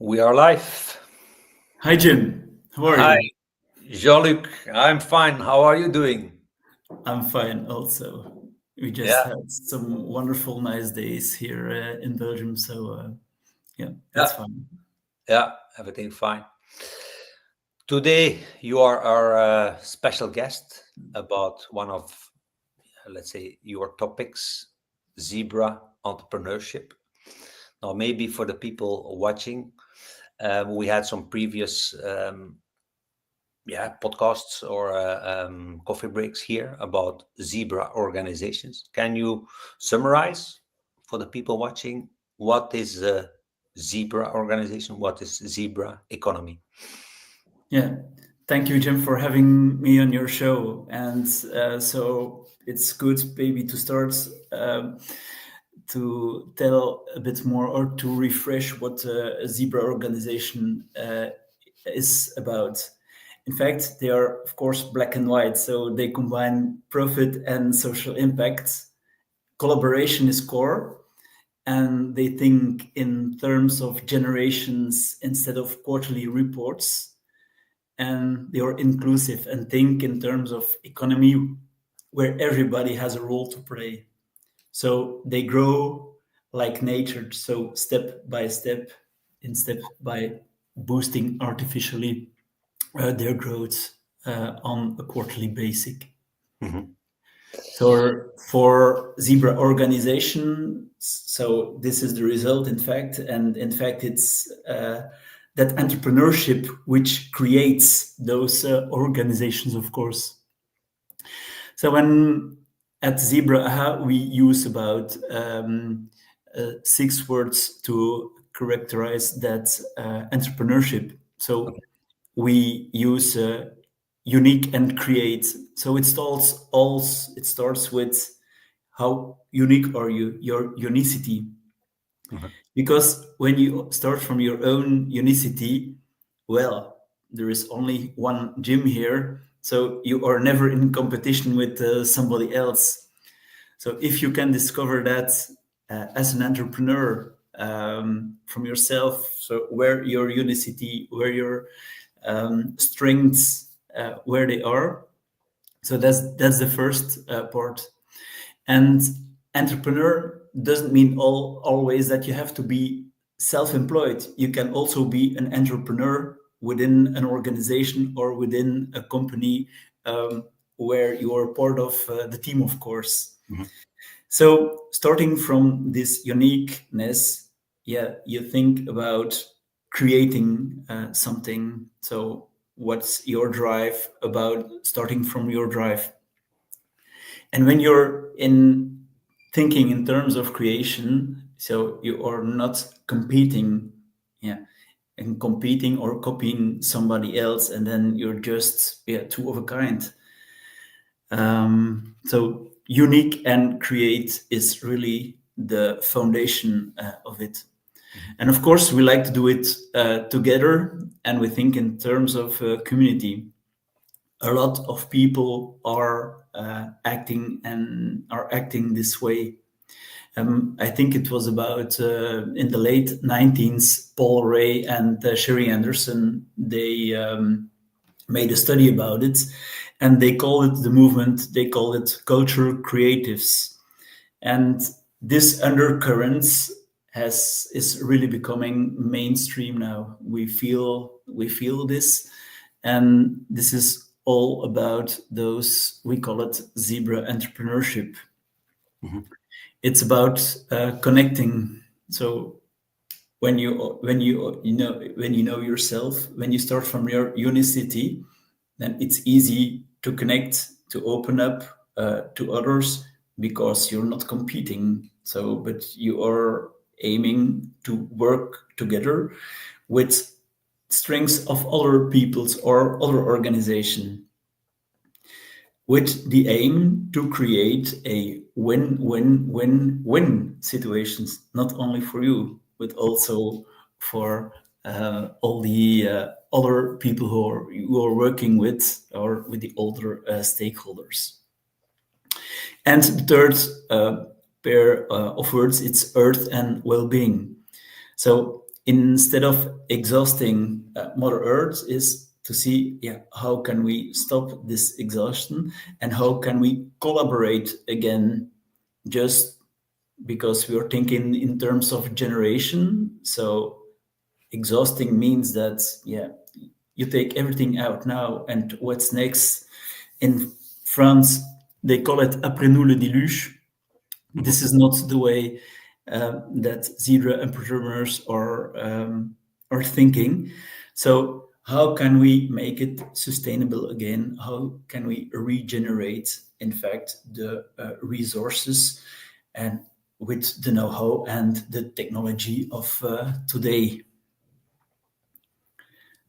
We are live. Hi, Jim. How are Hi, you? Jean-Luc. I'm fine. How are you doing? I'm fine also. We just Yeah, had some wonderful, nice days here in Belgium. Yeah, yeah, that's fine. yeah. Everything fine. Today, you are our special guest about one of, let's say, your topics, Zebra Entrepreneurship. Now, maybe for the people watching, we had some previous podcasts or coffee breaks here about Zebra organizations. Can you summarize for the people watching what is a Zebra organization? What is Zebra economy? Yeah, thank you, Jim, for having me on your show. And so it's good, maybe, to start to tell a bit more or to refresh what a Zebra organization is about. In fact, they are, of course, black and white. So they combine profit and social impact. Collaboration is core, and they think in terms of generations instead of quarterly reports. And they are inclusive and think in terms of economy where everybody has a role to play. So they grow like nature, so step by step, in step by boosting artificially their growth on a quarterly basis. Mhm. So for Zebra organization, so this is the result, in fact, and in fact, it's that entrepreneurship which creates those organizations, of course. So when at Zebra, we use about 6 words to characterize that entrepreneurship. So Okay. we use unique and create. So it starts with how unique are you, your unicity. Mhm. Because when you start from your own unicity, well, there is only one Jim here, so you are never in competition with somebody else. So if you can discover that as an entrepreneur from yourself, so where your unicity, where your strengths, where they are. So that's the first part. And entrepreneur doesn't mean always that you have to be self-employed. You can also be an entrepreneur within an organization or within a company where you are part of the team, of course. Mhm. So starting from this uniqueness, yeah, you think about creating something. So what's your drive about starting from your drive? And when you're in thinking in terms of creation, so you are not competing, yeah, and competing or copying somebody else, and then you're just two of a kind. So unique and create is really the foundation of it. Mhm. And of course, we like to do it together, and we think in terms of community. A lot of people are acting this way. I think it was about in the late 19th, Paul Ray and Sherry Anderson. They made a study about it, and they call it the movement. They call it cultural creatives, and this undercurrents is really becoming mainstream now. We feel this, and this is all about those, we call it Zebra entrepreneurship. Mhm. It's about connecting. So when you know yourself, when you start from your unicity, then it's easy to connect, to open up to others, because you're not competing. So, but you are aiming to work together with strengths of other people's or other organization, with the aim to create a win-win-win-win situations, not only for you, but also for all the other people who are working with, or with the older stakeholders. And the third pair of words, it's earth and well-being. So instead of exhausting Mother Earth, is to see how can we stop this exhaustion and how can we collaborate again, just because we are thinking in terms of generation. So exhausting means that you take everything out now, and what's next? In France, they call it après nous le déluge. This is not the way that Zebra entrepreneurs are thinking. So how can we make it sustainable again? How can we regenerate, in fact, the resources, and with the know-how and the technology of today?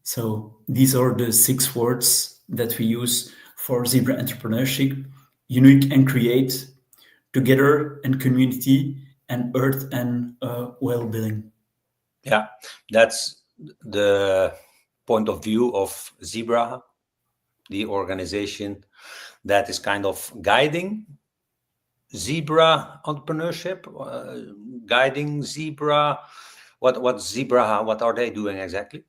So these are the 6 words that we use for Zebra Entrepreneurship: unique and create, together and community, and earth and well-being. Yeah, that's the point of view of Zebra, the organization that is kind of guiding Zebra entrepreneurship, guiding Zebra. What Zebra? What are they doing exactly?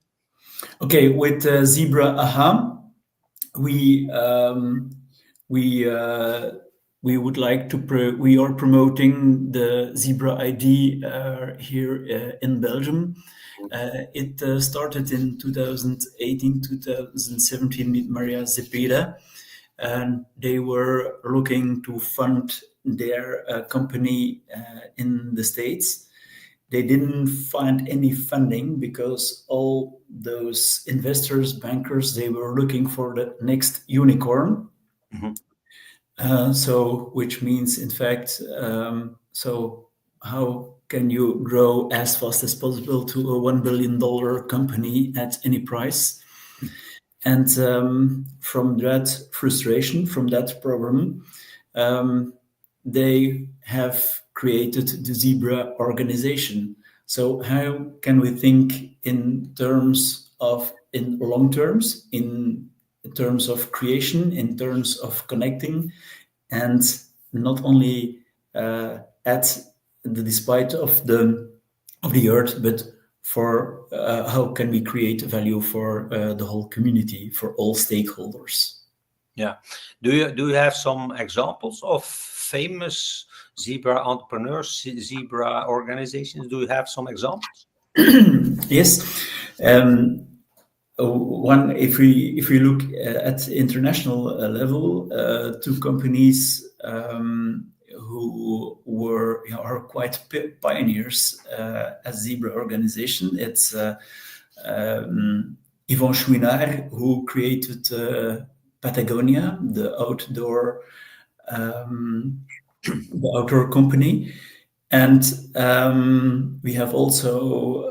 Okay, with Zebra AHA, we would like to. We are promoting the Zebra ID here in Belgium. It started in 2018, 2017 with Maria Zepeda, and they were looking to fund their company in the States. They didn't find any funding because all those investors, bankers, they were looking for the next unicorn. So, which means, in fact, so how can you grow as fast as possible to a $1 billion company at any price? And from that frustration, from that problem, they have created the Zebra organization. So how can we think in terms of, in long terms, in terms of creation, in terms of connecting, and not only at the despite of the earth, but for how can we create value for the whole community, for all stakeholders. Yeah. Do you have some examples of famous Zebra entrepreneurs, Zebra organizations? Do you have some examples? Yes. One, if we look at international level, 2 companies who are quite pioneers as Zebra organization. It's Yvon Chouinard, who created Patagonia, the outdoor company, and we have also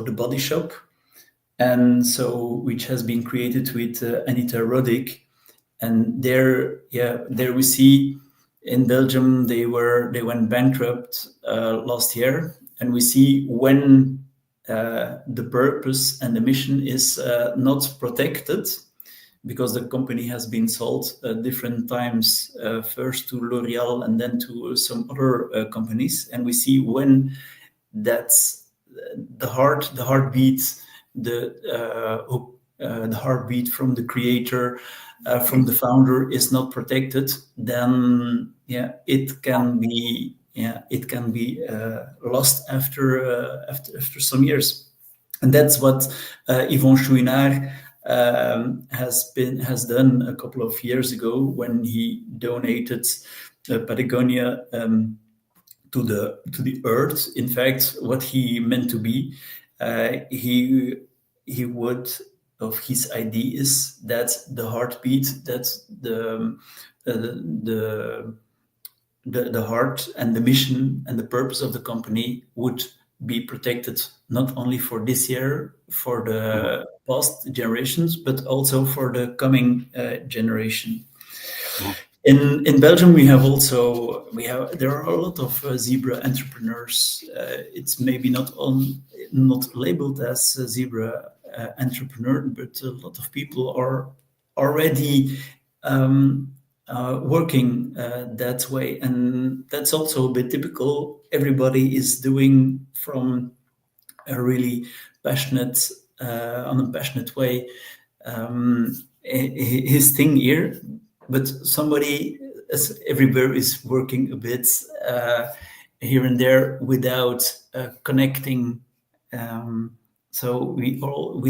the Body Shop, and so which has been created with Anita Roddick. And there we see in Belgium they went bankrupt last year, and we see when the purpose and the mission is not protected, because the company has been sold different times, first to L'Oréal and then to some other companies, and we see when that's the heartbeat from the creator, from the founder, is not protected, then it can be lost after some years. And that's what Yvon Chouinard has done a couple of years ago when he donated Patagonia to the earth. In fact, what he meant to be, he would, of his idea is that the heartbeat, that the heart and the mission and the purpose of the company would be protected, not only for this year, for the past generations, but also for the coming generation. In Belgium, there are a lot of Zebra entrepreneurs. It's maybe not labeled as a Zebra entrepreneur, but a lot of people are already working that way, and that's also a bit typical. Everybody is doing from a really passionate, on a passionate way, his thing here, but somebody everywhere is working a bit here and there without connecting. So we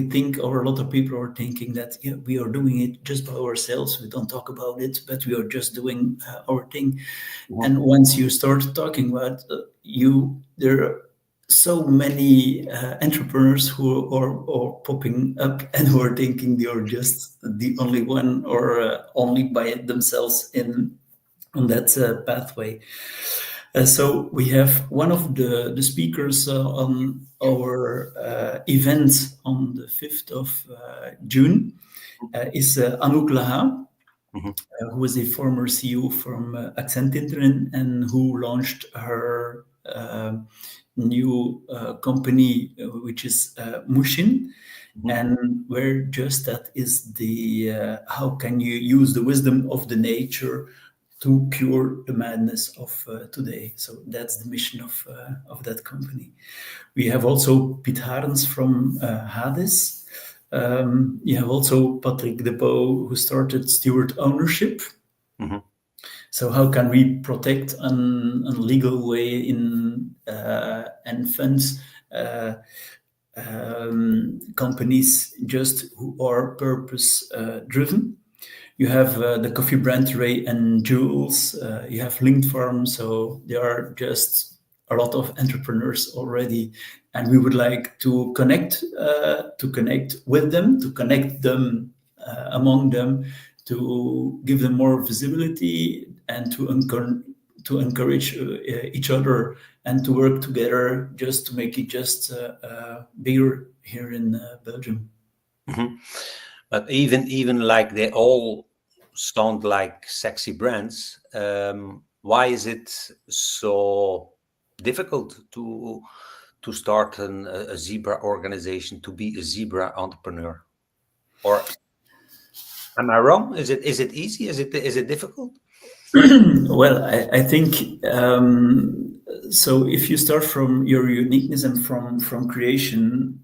think, or a lot of people are thinking that we are doing it just by ourselves. We don't talk about it, but we are just doing our thing. And once you start talking about there are so many entrepreneurs who are popping up and who are thinking they are just the only one or only by themselves on that pathway. So we have one of the speakers on our event on the 5th of June is Jean-Luc Lamote, who is a former CEO from Accenture and who launched her new company, which is Mushin. And where just that is the how can you use the wisdom of the nature to cure the madness of today. So that's the mission of that company. We have also Piet Harens from HAWX. You have also Patrick Depot, who started Steward Ownership. So how can we protect a legal way in and funds companies just who are purpose driven? You have the coffee brand Ray and Jules. You have Linked Farm. So there are just a lot of entrepreneurs already, and we would like to connect with them, to connect them among them, to give them more visibility, and to encourage each other and to work together just to make it just bigger here in Belgium. But even like they all sound like sexy brands, why is it so difficult to start a Zebra organization, to be a Zebra entrepreneur? Or am I wrong? Is it easy? Is it difficult? Well, I think so. If you start from your uniqueness and from creation,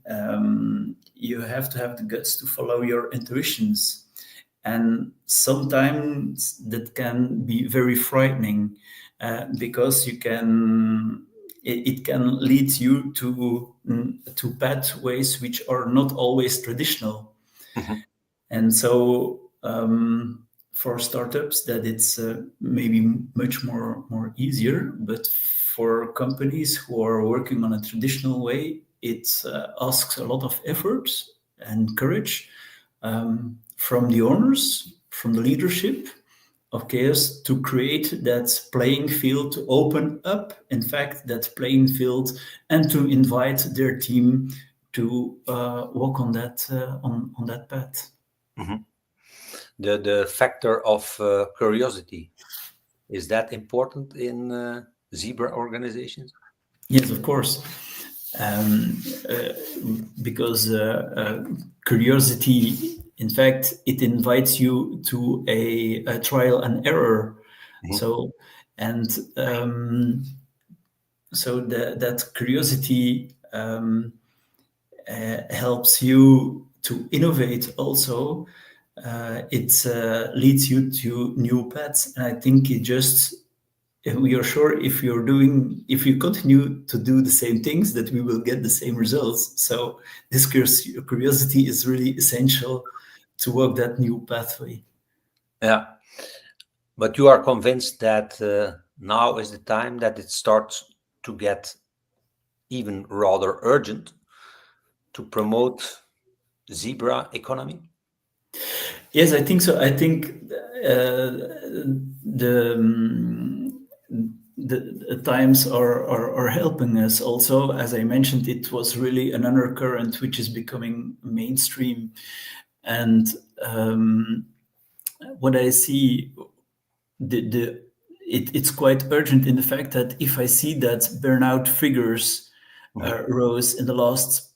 you have to have the guts to follow your intuitions, and sometimes that can be very frightening because it can lead you to pathways which are not always traditional, and so. For startups, that it's maybe much more easier, but for companies who are working on a traditional way, it asks a lot of effort and courage from the owners, from the leadership of Chaos, to create that playing field, to open up, in fact, that playing field, and to invite their team to walk on that path. The factor of curiosity, is that important in Zebra organizations? Yes, of course, because curiosity, in fact, it invites you to a trial and error. So that curiosity helps you to innovate also. It leads you to new paths, and I think we are sure if you continue to do the same things, that we will get the same results. So this curiosity is really essential to walk that new pathway. Yeah, but you are convinced that now is the time that it starts to get even rather urgent to promote Zebra economy? Yes, I think so. I think the times are helping us. Also, as I mentioned, it was really an undercurrent which is becoming mainstream, and what I see, it's quite urgent in the fact that if I see that burnout figures rose in the last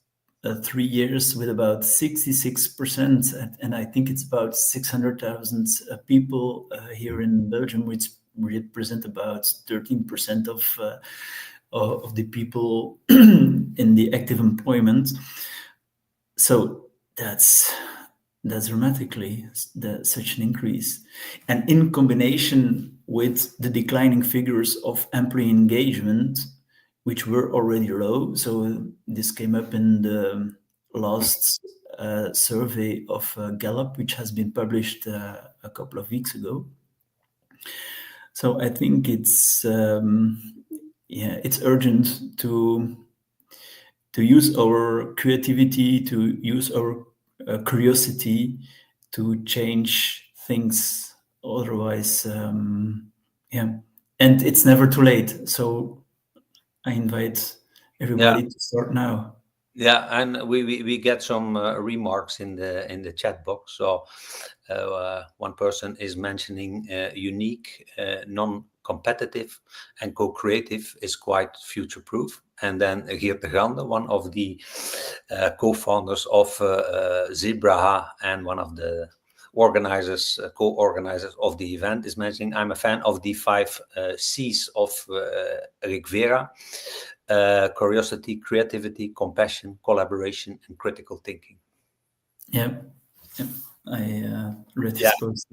3 years with about 66%, and I think it's about 600,000 people here in Belgium, which represent about 13% of the people in the active employment. So that's dramatically such an increase, and in combination with the declining figures of employee engagement, which were already low. So this came up in the last survey of Gallup, which has been published a couple of weeks ago. So I think it's urgent to use our creativity, to use our curiosity to change things. Otherwise, and it's never too late. So I invite everybody to start now. Yeah, and we get some remarks in the chat box. So one person is mentioning unique, non-competitive, and co-creative is quite future-proof. And then Geert de Grande, one of the co-founders of Zebra and one of the organizers, co-organizers of the event, is mentioning, I'm a fan of the 5 C's of Rick Vera. Curiosity, creativity, compassion, collaboration, and critical thinking. Yeah. I read his post.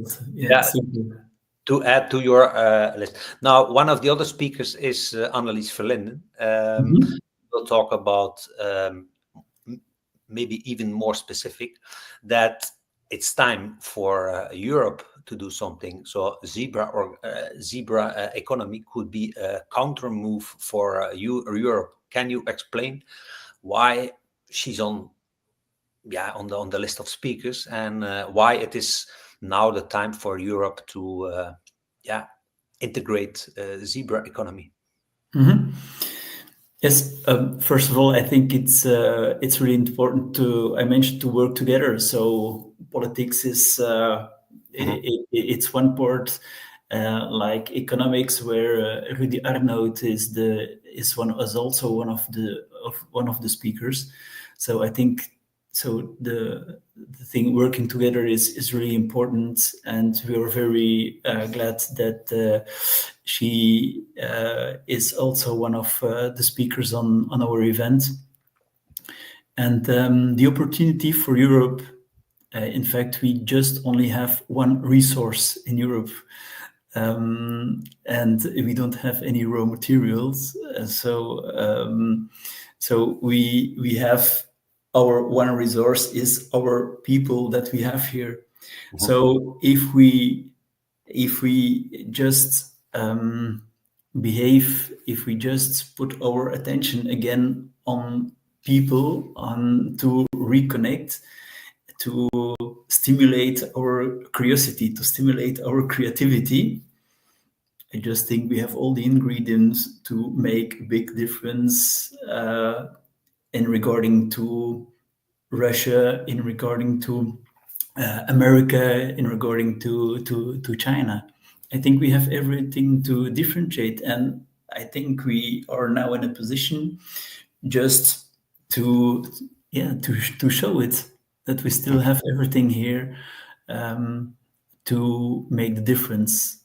To add to your list. Now, one of the other speakers is Annelies Verlinden. We'll talk about maybe even more specific, that it's time for Europe to do something. So Zebra economy could be a counter move for Europe. Can you explain why she's on the list of speakers, and why it is now the time for Europe to integrate Zebra economy? Yes. First of all, I think it's really important to work together. So politics is it's one part, like economics, where Rudy Arnold is also one of the speakers. So I think the thing working together is really important, and we are very glad that she is also one of the speakers on our event. And the opportunity for Europe, in fact, we just only have one resource in Europe, and we don't have any raw materials. So we have our one resource is our people that we have here. So if we just if we just put our attention again on people, to reconnect, to stimulate our curiosity, to stimulate our creativity, I just think we have all the ingredients to make a big difference in regarding to Russia, in regarding to America, in regarding to China. I think we have everything to differentiate, and I think we are now in a position just to show it, that we still have everything here to make the difference,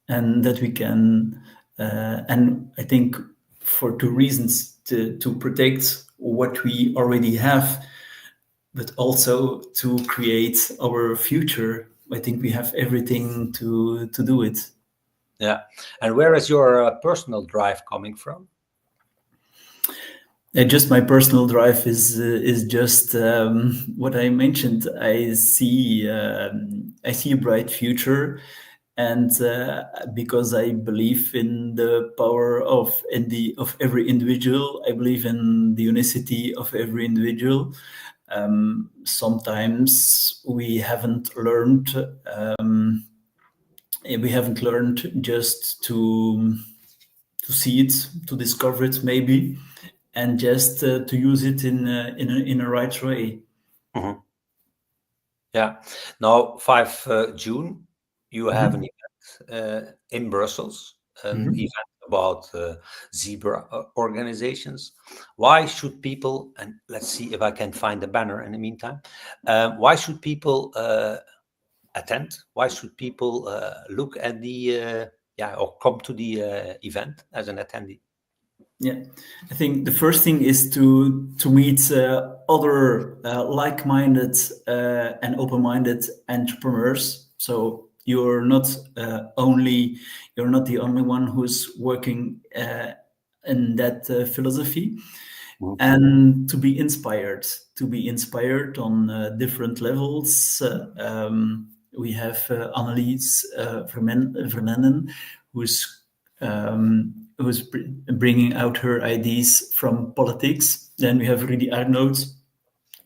and that we can. And I think for 2 reasons: to protect what we already have, but also to create our future. I think we have everything to do it. Yeah. And where is your personal drive coming from? Just my personal drive is just what I mentioned. I see a bright future, and because I believe in the power of every individual, I believe in the unicity of every individual. Sometimes we haven't learned just to see it, to discover it maybe, and just to use it in a right way. Yeah. Now, 5 June, you have an event in Brussels, an event about Zebra organizations. Why should people, and let's see if I can find the banner in the meantime, why should people attend? Why should people look at the, or come to the event as an attendee? Yeah, I think the first thing is to meet other like-minded and open-minded entrepreneurs. So you're not the only one who's working in that philosophy, and to be inspired on different levels. We have Annelies Vernennen, who's bringing out her ideas from politics. Then we have Rudy Arnold,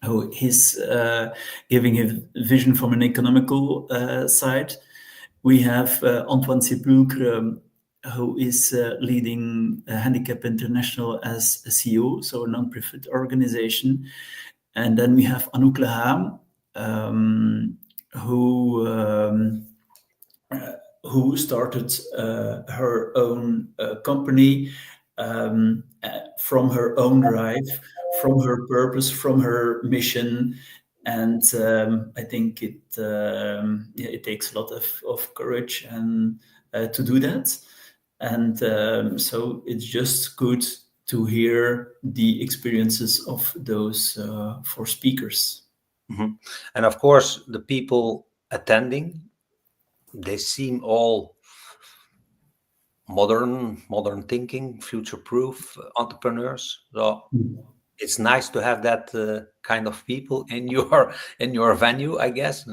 who is giving his vision from an economical side. We have Antoine Sepulcre, who is leading Handicap International as a CEO, so a non-profit organization. And then we have Anouk Leham, who started her own company from her own drive, from her purpose, from her mission. And I think it takes a lot of courage and to do that. And so it's just good to hear the experiences of those 4 speakers. Mm-hmm. And of course, the people attending, they seem all modern thinking, future-proof entrepreneurs. So it's nice to have that kind of people in your venue, I guess.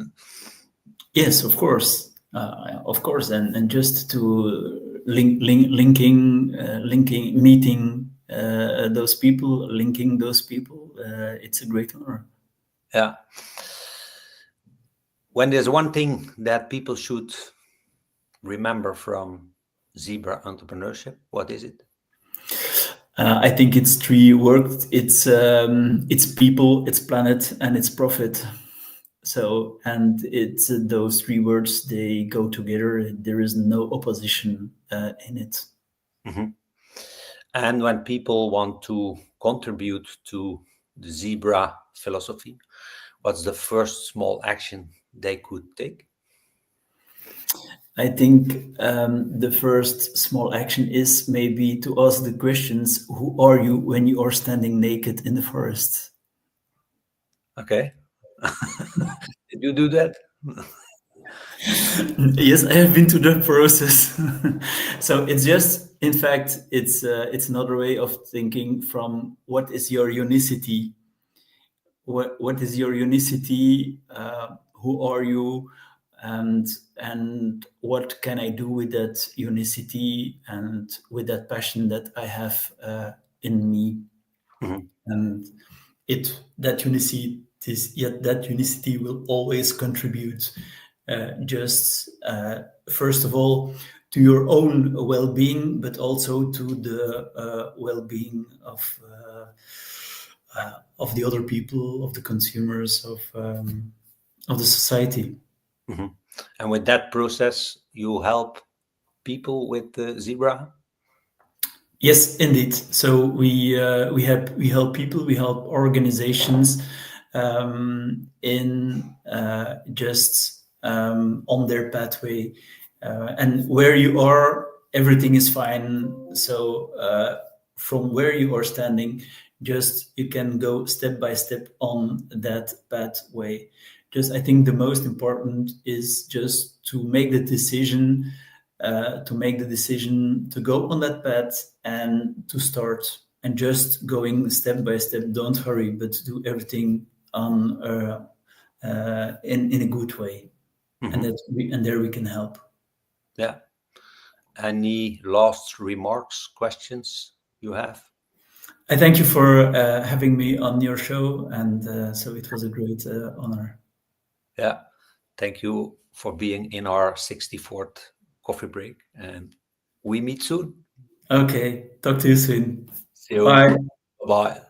Yes, of course, and just to linking, meeting those people, linking those people, it's a great honor. Yeah. When there's one thing that people should remember from Zebra Entrepreneurship, what is it? I think it's 3 words. It's people, it's planet, and it's profit. So, and it's those 3 words, they go together. There is no opposition in it. Mm-hmm. And when people want to contribute to the Zebra philosophy, what's the first small action they could take? I think the first small action is maybe to ask the questions: who are you when you are standing naked in the forest? Okay. Did you do that? Yes, I have been to that process. So it's just, in fact, it's another way of thinking from what is your unicity? What is your unicity? Who are you? And what can I do with that unicity and with that passion that I have in me? Mm-hmm. And that unicity will always contribute just first of all to your own well-being, but also to the well-being of the other people, of the consumers, of the society. Mm-hmm. And with that process, you help people with the Zebra? Yes, indeed. So we help people, we help organizations in just on their pathway, and where you are, everything is fine. So from where you are standing, just you can go step by step on that pathway. Just I think the most important is just to make the decision. To go on that path and to start, and just going step by step. Don't hurry, but do everything on in a good way, Mm-hmm. and there we can help. Yeah. Any last remarks, questions you have? I thank you for having me on your show, and so it was a great honor. Yeah. Thank you for being in our 64th coffee break, and we meet soon. Okay, talk to you soon. See you. Bye. Bye.